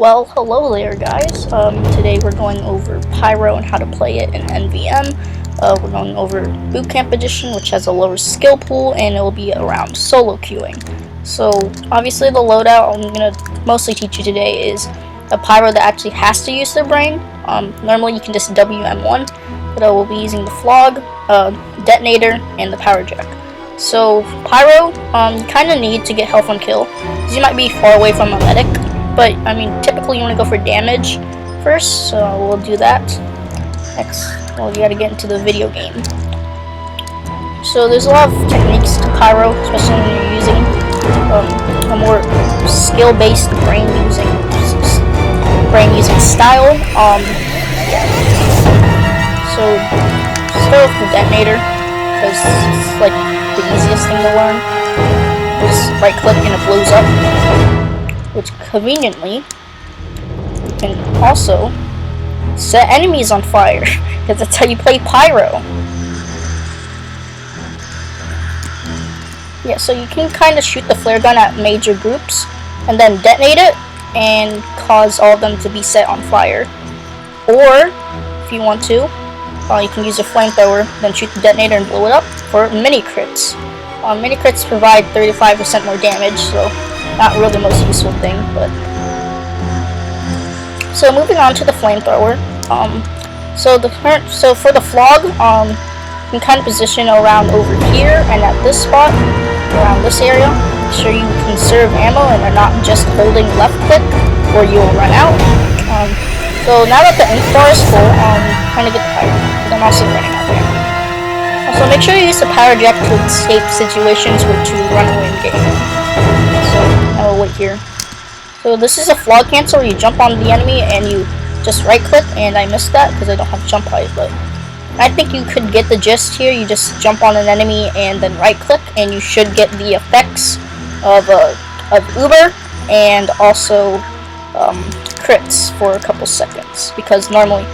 Well, hello there, guys. Today we're going over Pyro and how to play it in MvM. We're going over Bootcamp Edition, which has a lower skill pool, and it will be around solo queuing. So, obviously the loadout I'm going to mostly teach you today is a Pyro that actually has to use their brain. Normally you can just WM1, but I will be using the Flog, Detonator, and the Power Jack. So, Pyro, you kind of need to get health on kill, because you might be far away from a medic. But, I mean, typically you want to go for damage first, so we'll do that. Next, well, you gotta get into the video game. So there's a lot of techniques to Pyro, especially when you're using a more skill-based brain-using style. Yeah. So, start with the Detonator, because it's like the easiest thing to learn. Just right-click and it blows up. Which conveniently, you can also set enemies on fire, because that's how you play Pyro. Yeah, so you can kind of shoot the flare gun at major groups, and then detonate it, and cause all of them to be set on fire. Or, if you want to, you can use a flamethrower, then shoot the detonator and blow it up for mini crits. Mini crits provide 35% more damage, so not really the most useful thing, but so moving on to the flamethrower. So for the Flog, you can kind of position around over here and at this spot, around this area. Make sure you conserve ammo and are not just holding left click, or you will run out. So now that the ink bar is full, kind of get the fire, because I'm also running out there. Also, make sure you use the Power Jack to escape situations where to run away in game. So, I will wait here. So this is a Flog cancel. You jump on the enemy and you just right click, and I missed that because I don't have jump height, but I think you could get the gist here. You just jump on an enemy and then right click, and you should get the effects of Uber and also crits for a couple seconds, because normally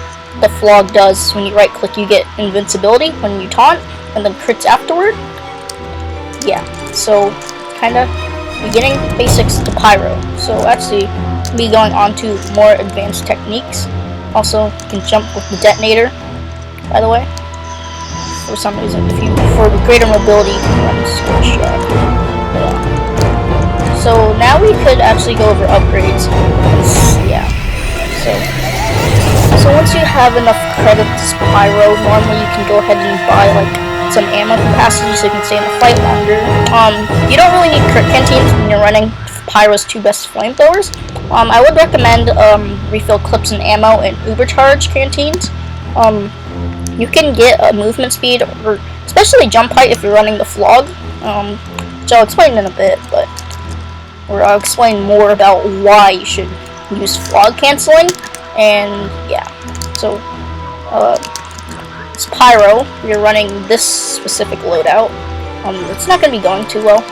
the Flog does, when you right click you get invincibility when you taunt, and then crits afterward. Yeah, so kinda beginning basics to Pyro. So actually be going on to more advanced techniques. Also, you can jump with the Detonator, by the way. For some reason, for greater mobility, you can run switch. So now we could actually go over upgrades. Yeah. So once you have enough credits Pyro, normally you can go ahead and buy like some ammo capacity so you can stay in the fight longer. You don't really need crit canteens when you're running Pyro's two best flamethrowers. I would recommend refill clips and ammo in Ubercharge canteens. You can get a movement speed, or especially jump height if you're running the Flog, which I'll explain in a bit, or I'll explain more about why you should use Flog canceling. And yeah, so it's Pyro. You're running this specific loadout. It's not going to be going too well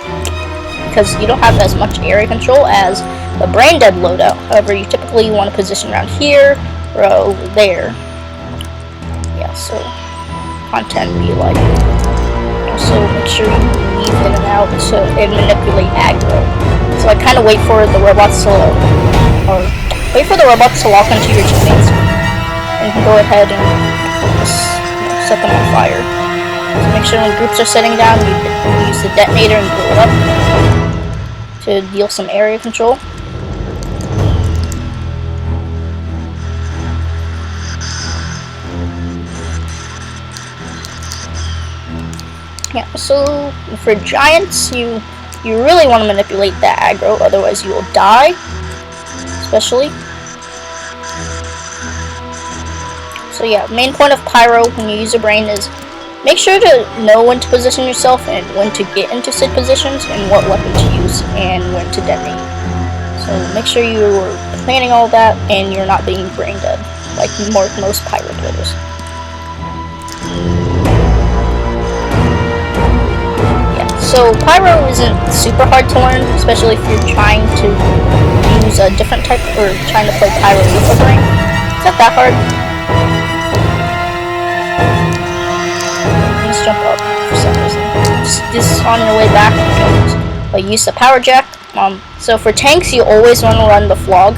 because you don't have as much area control as the brain dead loadout. However, you typically want to position around here or over there. Yeah, so content be like. Also, make sure you weave in and out and manipulate aggro. So I kind of wait for the robots to lock into your teammates, and you can go ahead and just set them on fire. So make sure when groups are setting down, you use the Detonator and blow it up to deal some area control. Yeah, so for giants, you really want to manipulate that aggro, otherwise you will die, especially. So yeah, main point of Pyro when you use your brain is make sure to know when to position yourself and when to get into said positions and what weapon to use and when to detonate. So make sure you're planning all that and you're not being brain dead like most Pyro players. Yeah, so Pyro isn't super hard to learn, especially if you're trying to use a different type or trying to play Pyro with a brain. It's not that hard. Jump up for some reason. Just on your way back, you can use the Power Jack. So for tanks, you always want to run the Flog.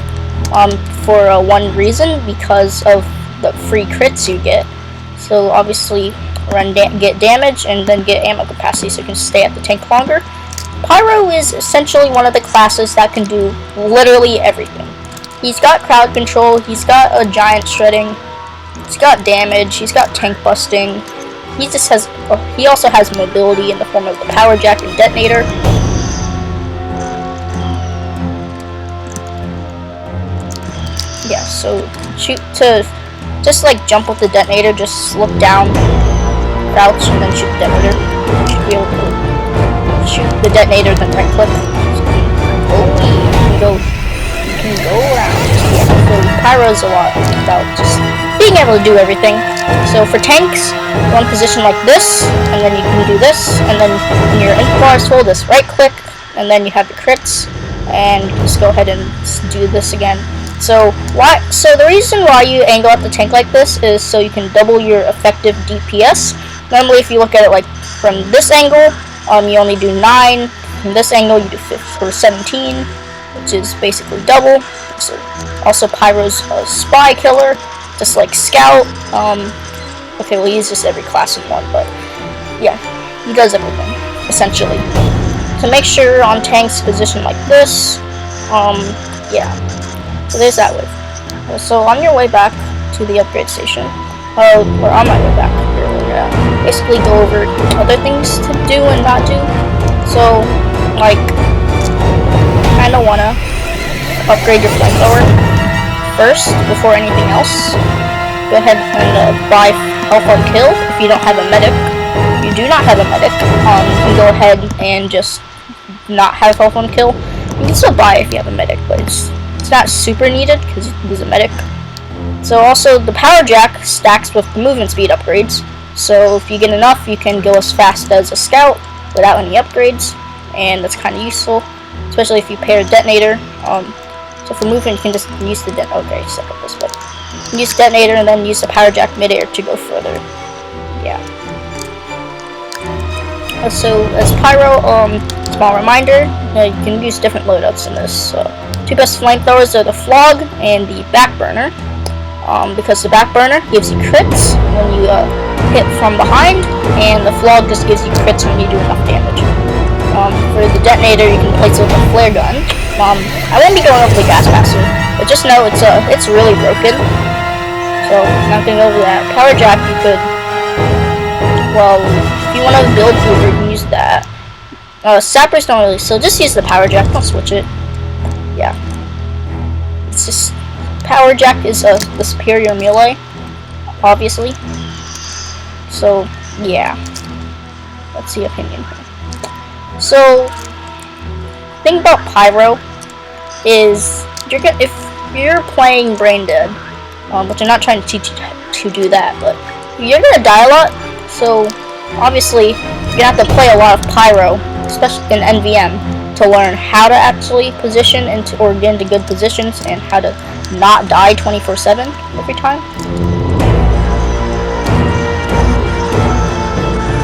for one reason, because of the free crits you get. So obviously get damage and then get ammo capacity so you can stay at the tank longer. Pyro is essentially one of the classes that can do literally everything. He's got crowd control, he's got a giant shredding, he's got damage, he's got tank busting. He also has mobility in the form of the power jack and detonator. Yeah, so just like jump with the detonator, just look down, crouch, and then shoot the detonator. You should be able to shoot the detonator, then right click. So you can go around. Yeah, so Pyro's a lot about just being able to do everything. So for tanks, one position like this, and then you can do this, and then when your input bar is full, this right click, and then you have the crits, and you just go ahead and do this again. So the reason why you angle at the tank like this is so you can double your effective DPS. Normally, if you look at it like from this angle, you only do 9. From this angle, you do 17, which is basically double. So also, Pyro's a spy killer, just like Scout. Okay, well, he's just every class in one, but yeah, he does everything essentially. So make sure you're on tank's position like this. Yeah. So there's that way. So on your way back to the upgrade station, or on my way back, basically go over other things to do and not do. So, like, kinda wanna upgrade your flamethrower first before anything else. Go ahead and buy health on kill if you don't have a medic. If you do not have a medic, you can go ahead and just not have health on kill. You can still buy if you have a medic, but it's not super needed because you can use a medic. So also the power jack stacks with the movement speed upgrades. So if you get enough, you can go as fast as a scout without any upgrades, and that's kind of useful, especially if you pair a detonator. So for movement, you can just use the okay, suck up this, but use detonator and then use the power jack midair to go further. Yeah. So as Pyro, small reminder, you can use different loadouts in this. Two best flamethrowers are the Flog and the Backburner, because the Backburner gives you crits when you hit from behind, and the Flog just gives you crits when you do enough damage. For the detonator, you can place it with a flare gun. I won't be going over the gas passer, but just know it's really broken. So not going over that. Power jack, you could, well, if you want to build Hoover, you can use that. Sappers don't really, so just use the power jack. Don't switch it. Yeah, it's just power jack is the superior melee, obviously. So yeah, that's the opinion. So thing about Pyro is if you're playing Brain Dead, which I'm not trying to teach you to do that, but you're gonna die a lot. So obviously you're gonna have to play a lot of Pyro, especially in MvM, to learn how to actually position or get into good positions and how to not die 24/7 every time.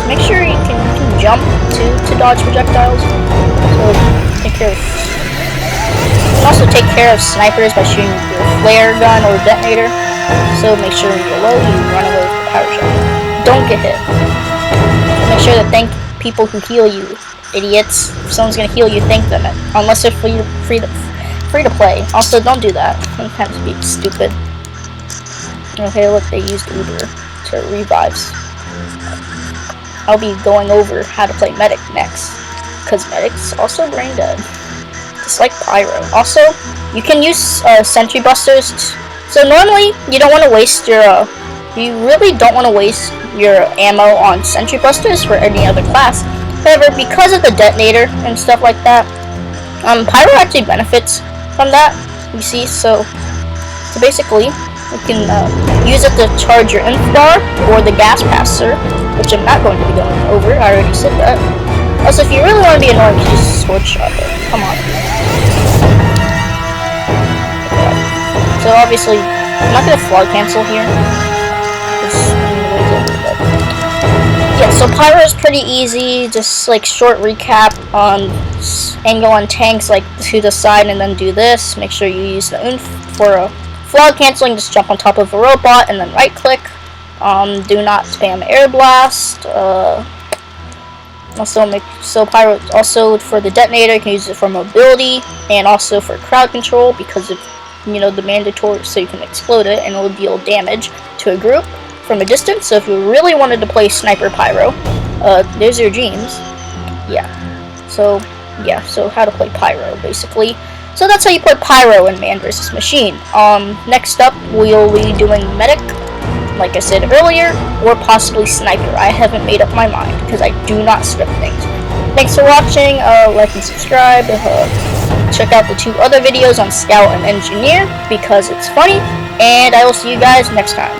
Make sure you can jump to dodge projectiles. So take care of. You can also take care of snipers by shooting your flare gun or detonator. So make sure when you're low, you run away with the power shot. Don't get hit. So make sure to thank people who heal you. Idiots. If someone's gonna heal you, thank them. Unless they're free to play. Also, don't do that. Sometimes be stupid. Okay, look, they used Uber to revives. I'll be going over how to play Medic next, because Medic's also brain dead, just like Pyro. Also, you can use Sentry Busters. So normally, you don't want to waste you really don't want to waste your ammo on Sentry Busters for any other class. However, because of the detonator and stuff like that, Pyro actually benefits from that, you see. So basically, you can use it to charge your inf bar or the gas passer, which I'm not going to be going over. I already said that. Also, if you really want to be annoying, you just sword shot it. Come on. So obviously, I'm not going to Flog cancel here. Yeah, so Pyro is pretty easy. Just like short recap on angle on tanks, like to the side and then do this. Make sure you use the oomph for fog canceling, just jump on top of a robot and then right click. Do not spam air blast. So Pyro, also for the detonator, you can use it for mobility and also for crowd control because of, you know, the mandatory, so you can explode it and it will deal damage to a group from a distance. So if you really wanted to play Sniper Pyro, there's your dreams. Yeah. So how to play Pyro, basically. So that's how you play Pyro in Man vs. Machine. Next up, we'll be doing Medic, like I said earlier, or possibly Sniper. I haven't made up my mind, because I do not script things. Thanks for watching, like and subscribe, check out the 2 other videos on Scout and Engineer, because it's funny, and I will see you guys next time.